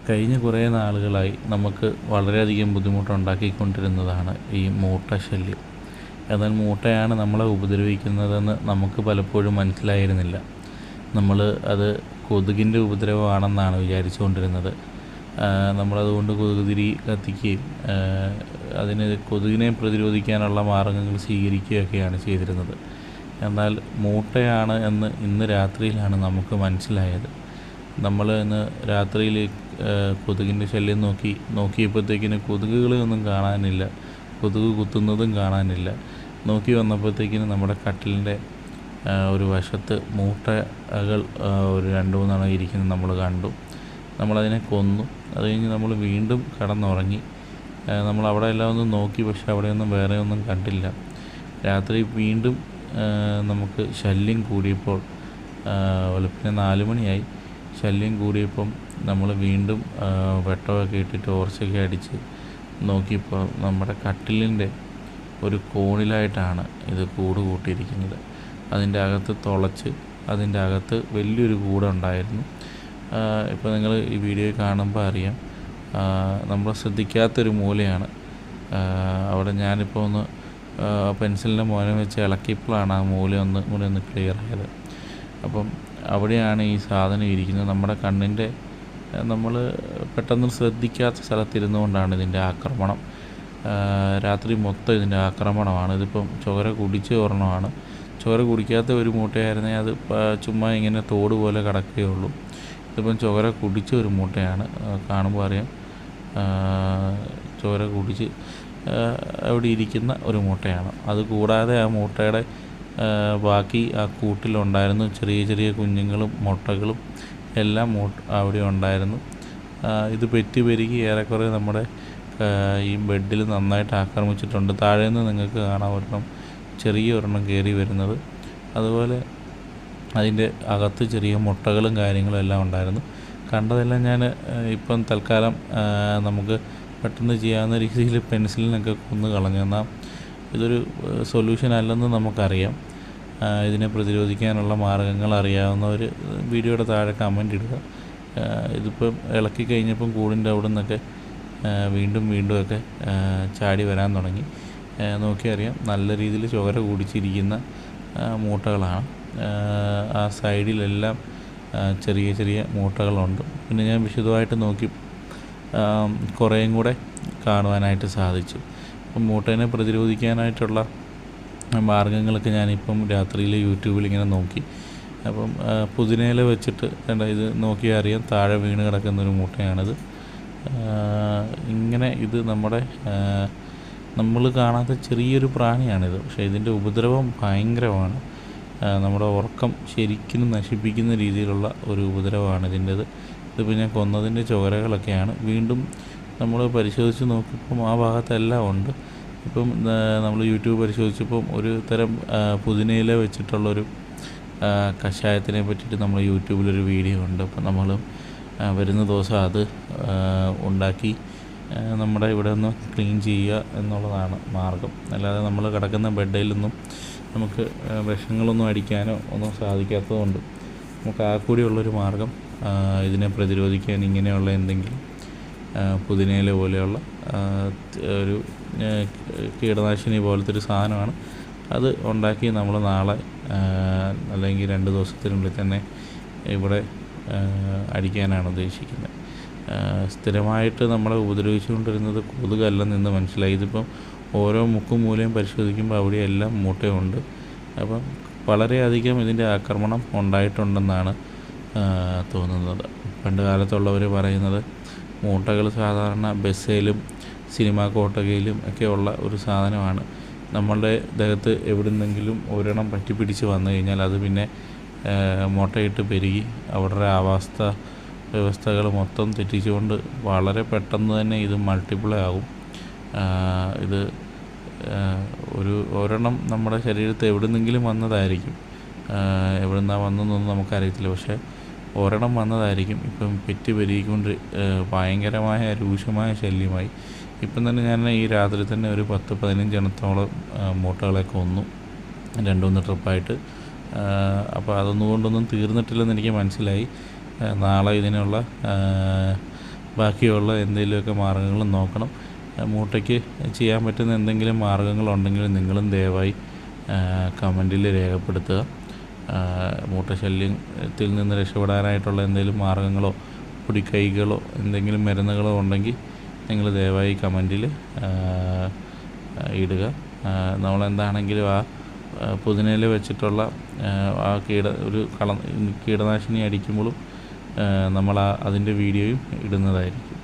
കഴിഞ്ഞ കുറേ നാളുകളായി നമുക്ക് വളരെയധികം ബുദ്ധിമുട്ടുണ്ടാക്കിക്കൊണ്ടിരുന്നതാണ് ഈ മൂട്ട ശല്യം. എന്നാൽ മൂട്ടയാണ് നമ്മളെ ഉപദ്രവിക്കുന്നതെന്ന് നമുക്ക് പലപ്പോഴും മനസ്സിലായിരുന്നില്ല. നമ്മൾ അത് കൊതുകിൻ്റെ ഉപദ്രവമാണെന്നാണ് വിചാരിച്ചുകൊണ്ടിരുന്നത്. നമ്മളതുകൊണ്ട് കൊതുകുതിരി കത്തിക്കുകയും അതിന് കൊതുകിനെ പ്രതിരോധിക്കാനുള്ള മാർഗ്ഗങ്ങൾ സ്വീകരിക്കുകയൊക്കെയാണ് ചെയ്തിരുന്നത്. എന്നാൽ മൂട്ടയാണ് എന്ന് ഇന്ന് രാത്രിയിലാണ് നമുക്ക് മനസ്സിലായത്. നമ്മൾ ഇന്ന് രാത്രിയിൽ കൊതുകിൻ്റെ ശല്യം നോക്കിയപ്പോഴത്തേക്കിന് കൊതുകുകളെയൊന്നും കാണാനില്ല, കൊതുക് കുത്തുന്നതും കാണാനില്ല. നോക്കി വന്നപ്പോഴത്തേക്കിന് നമ്മുടെ കട്ടിലിൻ്റെ ഒരു വശത്ത് മൂട്ടകൾ ഒരു 2-3 ഇരിക്കുന്നത് നമ്മൾ കണ്ടു. നമ്മളതിനെ കൊന്നു. അത് കഴിഞ്ഞ് നമ്മൾ വീണ്ടും കിടന്നുറങ്ങി. നമ്മളവിടെ എല്ലാം ഒന്ന് നോക്കി, പക്ഷെ അവിടെയൊന്നും വേറെ ഒന്നും കണ്ടില്ല. രാത്രി വീണ്ടും നമുക്ക് ശല്യം കൂടിയപ്പോൾ വെളുപ്പിന് 4 മണിയായി. ശല്യം കൂടിയപ്പം നമ്മൾ വീണ്ടും വെട്ടമൊക്കെ ഇട്ട് ടോർച്ചൊക്കെ അടിച്ച് നോക്കിയപ്പോൾ നമ്മുടെ കട്ടിലിൻ്റെ ഒരു കോണിലായിട്ടാണ് ഇത് കൂട് കൂട്ടിയിരിക്കുന്നത്. അതിൻ്റെ അകത്ത് തുളച്ച് അതിൻ്റെ അകത്ത് വലിയൊരു കൂടുണ്ടായിരുന്നു. ഇപ്പോൾ നിങ്ങൾ ഈ വീഡിയോ കാണുമ്പോൾ അറിയാം, നമ്മൾ ശ്രദ്ധിക്കാത്തൊരു മൂലയാണ്. അവിടെ ഞാനിപ്പോൾ ഒന്ന് പെൻസിലിൻ്റെ മോനെ വെച്ച് ഇളക്കിയപ്പോഴാണ് ആ മൂല ഒന്ന് ക്ലിയർ ആയത്. അപ്പം അവിടെയാണ് ഈ സാധനം ഇരിക്കുന്നത്. നമ്മുടെ കണ്ണിൻ്റെ നമ്മൾ പെട്ടെന്ന് ശ്രദ്ധിക്കാത്ത സ്ഥലത്തിരുന്നുകൊണ്ടാണ് ഇതിൻ്റെ ആക്രമണം. രാത്രി മൊത്തം ഇതിൻ്റെ ആക്രമണമാണ്. ഇതിപ്പം ചോര കുടിച്ച ഒരെണ്ണമാണ്. ചോര കുടിക്കാത്ത ഒരു മൂട്ടയായിരുന്നെങ്കിൽ അത് ചുമ്മാ ഇങ്ങനെ തോട് പോലെ കിടക്കുകയുള്ളൂ. ഇതിപ്പം ചോര കുടിച്ച ഒരു മൂട്ടയാണ്. കാണുമ്പോൾ അറിയാം, ചോര കുടിച്ച് അവിടെ ഇരിക്കുന്ന ഒരു മൂട്ടയാണ്. അതുകൂടാതെ ആ മൂട്ടയുടെ ബാക്കി ആ കൂട്ടിലുണ്ടായിരുന്നു ചെറിയ ചെറിയ കുഞ്ഞുങ്ങളും മുട്ടകളും എല്ലാം അവിടെ ഉണ്ടായിരുന്നു. ഇത് പെറ്റി പെരുകി ഏറെക്കുറെ നമ്മുടെ ഈ ബെഡിൽ നന്നായിട്ട് ആക്രമിച്ചിട്ടുണ്ട്. താഴെ നിന്ന് നിങ്ങൾക്ക് കാണാം ചെറിയ ഒരെണ്ണം കയറി വരുന്നത്. അതുപോലെ അതിൻ്റെ അകത്ത് ചെറിയ മുട്ടകളും കാര്യങ്ങളും എല്ലാം ഉണ്ടായിരുന്നു. കണ്ടതെല്ലാം ഞാൻ ഇപ്പം തൽക്കാലം നമുക്ക് പെട്ടെന്ന് ചെയ്യാവുന്ന രീതിയിൽ പെൻസിലിനൊക്കെ കൊന്നു കളഞ്ഞു. എന്നാൽ ഇതൊരു സൊല്യൂഷൻ അല്ലെന്ന് നമുക്കറിയാം. ഇതിനെ പ്രതിരോധിക്കാനുള്ള മാർഗ്ഗങ്ങൾ അറിയാവുന്നവർ വീഡിയോയുടെ താഴെ കമൻ്റ് ഇടുക. ഇതിപ്പം ഇളക്കി കഴിഞ്ഞപ്പം കൂടിൻ്റെ അവിടെ നിന്നൊക്കെ വീണ്ടുമൊക്കെ ചാടി വരാൻ തുടങ്ങി. നോക്കിയറിയാം, നല്ല രീതിയിൽ ചോര കുടിച്ചിരിക്കുന്ന മൂട്ടകളാണ്. ആ സൈഡിലെല്ലാം ചെറിയ ചെറിയ മൂട്ടകളുണ്ട്. പിന്നെ ഞാൻ വിശദമായിട്ട് നോക്കി കുറേയും കൂടെ കാണുവാനായിട്ട് സാധിച്ചു. അപ്പം മൂട്ടേനെ പ്രതിരോധിക്കാനായിട്ടുള്ള മാർഗ്ഗങ്ങളൊക്കെ ഞാനിപ്പം രാത്രിയിൽ യൂട്യൂബിൽ ഇങ്ങനെ നോക്കി. അപ്പം പുതിനയില വെച്ചിട്ട് ഇത് നോക്കിയാൽ അറിയാം, താഴെ വീണ് കിടക്കുന്നൊരു മൂട്ടയാണിത്. ഇങ്ങനെ ഇത് നമ്മൾ കാണാത്ത ചെറിയൊരു പ്രാണിയാണിത്. പക്ഷേ ഇതിൻ്റെ ഉപദ്രവം ഭയങ്കരമാണ്. നമ്മുടെ ഉറക്കം ശരിക്കും നശിപ്പിക്കുന്ന രീതിയിലുള്ള ഒരു ഉപദ്രവമാണ് ഇതിൻ്റേത്. ഇതിപ്പോൾ ഞാൻ കൊന്നതിൻ്റെ ചോരകളൊക്കെയാണ്. വീണ്ടും നമ്മൾ പരിശോധിച്ച് നോക്കിയപ്പം ആ ഭാഗത്തെല്ലാം ഉണ്ട്. ഇപ്പം നമ്മൾ യൂട്യൂബ് പരിശോധിച്ചപ്പം ഒരു തരം പുതിനയില വെച്ചിട്ടുള്ളൊരു കഷായത്തിനെ പറ്റിയിട്ട് നമ്മൾ യൂട്യൂബിലൊരു വീഡിയോ ഉണ്ട്. അപ്പം നമ്മൾ വരുന്ന ദിവസം അത് ഉണ്ടാക്കി നമ്മുടെ ഇവിടെ ഒന്ന് ക്ലീൻ ചെയ്യുക എന്നുള്ളതാണ് മാർഗ്ഗം. അല്ലാതെ നമ്മൾ കിടക്കുന്ന ബെഡിലൊന്നും നമുക്ക് വിഷങ്ങളൊന്നും അടിക്കാനോ ഒന്നും സാധിക്കാത്തതുകൊണ്ട് നമുക്ക് ആ കൂടിയുള്ളൊരു മാർഗ്ഗം ഇതിനെ പ്രതിരോധിക്കാൻ ഇങ്ങനെയുള്ള എന്തെങ്കിലും പുതിനയില പോലെയുള്ള ഒരു കീടനാശിനി പോലത്തെ ഒരു സാധനമാണ്. അത് ഉണ്ടാക്കി നമ്മൾ നാളെ അല്ലെങ്കിൽ 2 ദിവസത്തിനുള്ളിൽ തന്നെ ഇവിടെ അടിക്കാനാണ് ഉദ്ദേശിക്കുന്നത്. സ്ഥിരമായിട്ട് നമ്മളെ ഉപദ്രവിച്ചുകൊണ്ടിരുന്നത് കൊതുകല്ലെന്ന് മനസ്സിലായി. ഇതിപ്പം ഓരോ മുക്കും മൂലയും പരിശോധിക്കുമ്പോൾ അവിടെയെല്ലാം മൂട്ടയുണ്ട്. അപ്പം വളരെയധികം ഇതിൻ്റെ ആക്രമണം ഉണ്ടായിട്ടുണ്ടെന്നാണ് തോന്നുന്നത്. പണ്ട് കാലത്തുള്ളവർ പറയുന്നത് മൂട്ടകൾ സാധാരണ ബസ്സിലും സിനിമാ കോട്ടകയിലും ഒക്കെ ഉള്ള ഒരു സാധനമാണ്. നമ്മളുടെ ദേഹത്ത് എവിടുന്നെങ്കിലും ഒരെണ്ണം പറ്റിപ്പിടിച്ച് വന്നു കഴിഞ്ഞാൽ അത് പിന്നെ മുട്ടയിട്ട് പെരുകി അവരുടെ വ്യവസ്ഥകൾ മൊത്തം തെറ്റിച്ചുകൊണ്ട് വളരെ പെട്ടെന്ന് തന്നെ ഇത് മൾട്ടിപ്പിളൈ ആകും. ഇത് ഒരെണ്ണം നമ്മുടെ ശരീരത്തിൽ എവിടുന്നെങ്കിലും വന്നതായിരിക്കും. എവിടുന്നാണ് വന്നതെന്നൊന്നും നമുക്കറിയത്തില്ല. പക്ഷേ ഒരെണ്ണം വന്നതായിരിക്കും. ഇപ്പം പെറ്റ് പെരുകിക്കൊണ്ട് ഭയങ്കരമായ രൂക്ഷമായ ശല്യമായി. ഇപ്പം തന്നെ ഞാൻ ഈ രാത്രി തന്നെ ഒരു 10-15 എണ്ണത്തോളം മൂട്ടകളെ കൊന്നു 2-3 ട്രിപ്പായിട്ട്. അപ്പോൾ അതൊന്നുകൊണ്ടൊന്നും തീർന്നിട്ടില്ലെന്ന് എനിക്ക് മനസ്സിലായി. നാളെ ഇതിനുള്ള ബാക്കിയുള്ള എന്തെങ്കിലുമൊക്കെ മാർഗ്ഗങ്ങൾ നോക്കണം. മൂട്ടയ്ക്ക് ചെയ്യാൻ പറ്റുന്ന എന്തെങ്കിലും മാർഗ്ഗങ്ങളുണ്ടെങ്കിൽ നിങ്ങളും ദയവായി കമൻറ്റിൽ രേഖപ്പെടുത്തുക. മൂട്ടശല്യത്തിൽ നിന്ന് രക്ഷപ്പെടാനായിട്ടുള്ള എന്തെങ്കിലും മാർഗ്ഗങ്ങളോ പൊടിക്കൈകളോ എന്തെങ്കിലും മരുന്നുകളോ ഉണ്ടെങ്കിൽ നിങ്ങൾ ദയവായി കമൻറ്റിൽ ഇടുക. നമ്മളെന്താണെങ്കിലും ആ പുതിനയില വെച്ചിട്ടുള്ള ആ കീടനാശിനി അടിക്കുമ്പോഴും നമ്മൾ അതിൻ്റെ വീഡിയോയും ഇടുന്നതായിരിക്കും.